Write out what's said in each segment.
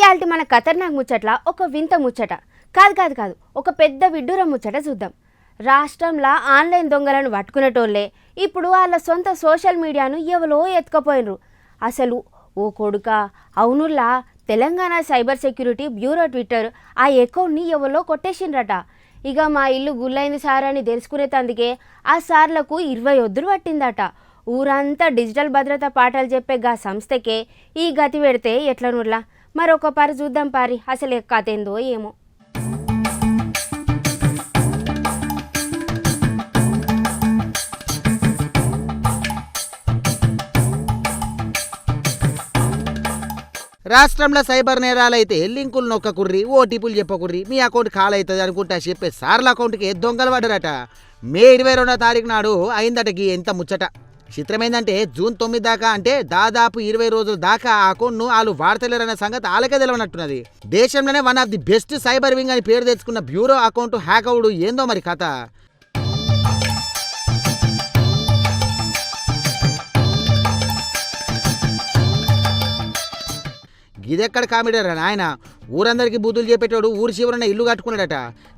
ఇయాల్టి మన ఖతర్నాక్ ముచ్చట్ల ఒక వింత ముచ్చట కాదు ఒక పెద్ద విడ్డూర ముచ్చట చూద్దాం. రాష్ట్రంలో ఆన్లైన్ దొంగలను పట్టుకునేటోళ్ళే ఇప్పుడు వాళ్ళ సొంత సోషల్ మీడియాను ఎవరో ఎత్తుకపోయినరు. అసలు ఓ కొడుక అవునుల్లా Telangana cyber security bureau Twitter ఆ అకౌంట్ని ఎవరో కొట్టేసిండ్రట. ఇక మా ఇల్లు గుల్లైంది సార్ అని తెలుసుకునేందుకే ఆ సార్లకు 20 ఒద్దులు పట్టిందట. ఊరంతా డిజిటల్ భద్రత పాఠాలు చెప్పే గా సంస్థకే ఈ గతి పెడితే ఎట్లనుర్లా. మరొక పారి చూద్దాం పారి అసలు కథ ఏందో ఏమో. రాష్ట్రంలో సైబర్ నేరాలైతే లింకులు నొక్కకుర్రి, ఓటీపీలు చెప్పకుర్రి, మీ అకౌంట్ ఖాళీ అవుతుంది అనుకుంటా చెప్పే సార్ల అకౌంట్కి దొంగలు పడ్డారట. మే 22వ తారీఖు నాడు అయిందటకి ఎంత ముచ్చట. చిత్రమైందంటే జూన్ 9 దాకా అంటే దాదాపు 20 రోజుల దాకా ఆ అకౌంట్ను వాళ్ళు వాడతలేరన్న సంగతి వాళ్ళకే తెలియనట్టున్నది. దేశంలోనే one of the best cyber wing అని పేరు తెచ్చుకున్న బ్యూరో అకౌంట్ హ్యాక్ అవుడు ఏందో మరి కథ. ఇదెక్కడ కామెడీరా నాయన. ఊరందరికీ బూతులు చెప్పేటోడు ఊరి చివరన ఇల్లు కట్టుకున్నాడట.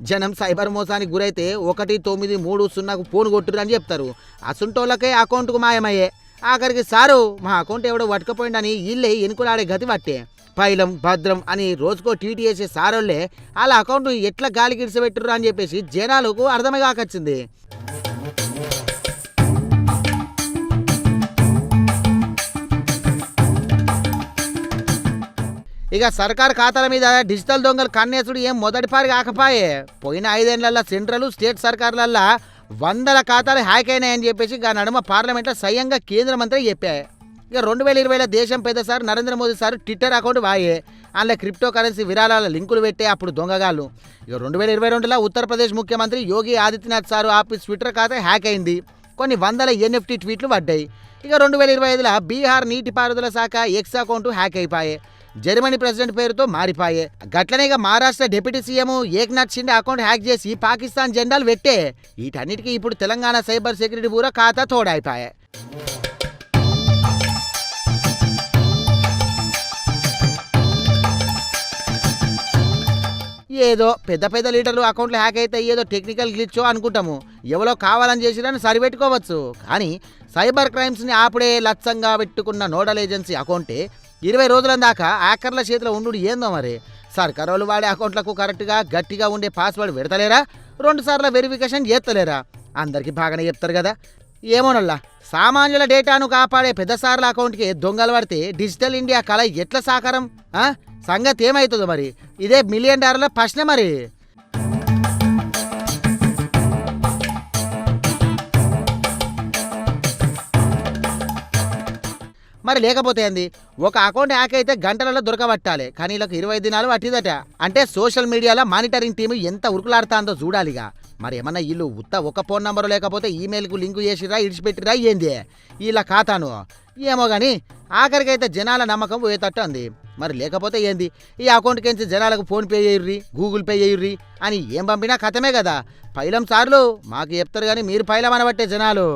జనం సైబర్ మోసానికి గురైతే 1930 ఫోన్ కొట్టురు అని చెప్తారు. అసుంటోళ్ళకే అకౌంట్కు మాయమయ్యే. ఆఖరికి సారు మా అకౌంట్ ఎవడో పట్టుకపోయిండని ఇల్లే ఎనుకులాడే గతి పట్టే. పైలం భద్రం అని రోజుకో ట్వీట్ చేసే సారోళ్ళే వాళ్ళ అకౌంట్ ఎట్లా గాలికి ఇడిసబెట్టుర్రు అని చెప్పేసి జనాలకు అర్థమే కాకొచ్చింది. ఇక సర్కారు ఖాతాల మీద డిజిటల్ దొంగలు కన్నేసుడు ఏం మొదటిపారి కాకపాయే. పోయిన 5 ఏళ్లలో సెంట్రల్ స్టేట్ సర్కారులల్లో 100 ఖాతాలు హ్యాక్ అయినాయని చెప్పేసి నడుమ పార్లమెంట్లో స్వయంగా కేంద్ర మంత్రి చెప్పాయి. ఇక 2020లో దేశం పెద్దసారి Narendra Modi sir Twitter account వాయే. అందులో క్రిప్టో కరెన్సీ విరాళాల లింకులు పెట్టే అప్పుడు దొంగగాళ్ళు. ఇక 2022లో ఉత్తరప్రదేశ్ ముఖ్యమంత్రి Yogi Adityanath sir office Twitter ఖాతా హ్యాక్ అయింది. కొన్ని 100 NFT ట్వీట్లు పడ్డాయి. ఇక 2025లో బీహార్ నీటిపారుదల శాఖ ఎక్స్ అకౌంట్ హ్యాక్ అయిపోయాయి. జర్మనీ ప్రెసిడెంట్ పేరుతో మారిపాయే. గట్లనేగా Maharashtra deputy CM Eknath Shinde account hack చేసి పాకిస్తాన్ జెండాలు పెట్టే. వీటన్నిటికీ ఇప్పుడు తెలంగాణ సైబర్ సెక్యూరిటీ బ్యూరో ఖాతా తోడైపాయే. ఏదో పెద్ద లీడర్లు అకౌంట్లు హ్యాక్ అయితే ఏదో టెక్నికల్ గ్లిచ్చో అనుకుంటాము, ఎవరో కావాలని చేసిరని సరిపెట్టుకోవచ్చు. కానీ సైబర్ క్రైమ్స్ని ఆపుడే లక్ష్యంగా పెట్టుకున్న నోడల్ ఏజెన్సీ అకౌంటే 20 రోజుల దాకా హ్యాకర్ల చేతిలో ఉండు ఏందో మరి. సర్కారోళ్ళు వాడే అకౌంట్లకు కరెక్ట్గా గట్టిగా ఉండే పాస్వర్డ్ పెడతలేరా, 2 సార్లు వెరిఫికేషన్ చేస్తలేరా. అందరికీ బాగానే చెప్తారు కదా. ఏమోనల్లా సామాన్యుల డేటాను కాపాడే పెద్ద సార్ల అకౌంట్కి దొంగలు పడితే డిజిటల్ ఇండియా కళ ఎట్లా సాకారం? సంగతి ఏమవుతుందో మరి. ఇదే $1 మిలియన్ ప్రశ్న మరి. మరి లేకపోతే ఏంది, ఒక అకౌంట్ హ్యాక్ అయితే గంటలలో దొరకబట్టాలి. కానీ వీళ్ళకి 20 దినాలు పట్టిదట. అంటే సోషల్ మీడియాలో మానిటరింగ్ టీము ఎంత ఉరుకులాడుతుందో చూడాలిగా. మరి ఏమన్నా వీళ్ళు ఒక ఫోన్ నంబరు లేకపోతే ఈమెయిల్కు లింకు చేసిరా ఇడిచిపెట్టిరా ఏంది వీళ్ళ ఖాతాను ఏమో కానీ ఆఖరికైతే జనాల నమ్మకం పోయేటట్టు అంది. మరి లేకపోతే ఏంది, ఈ అకౌంట్కి నుంచి జనాలకు ఫోన్పే చేయుర్రి, గూగుల్ పే చేయుర్రి అని ఏం పంపినా కథమే కదా. పైలం సార్లు మాకు చెప్తారు కానీ మీరు పైలం అనబట్టే జనాలు.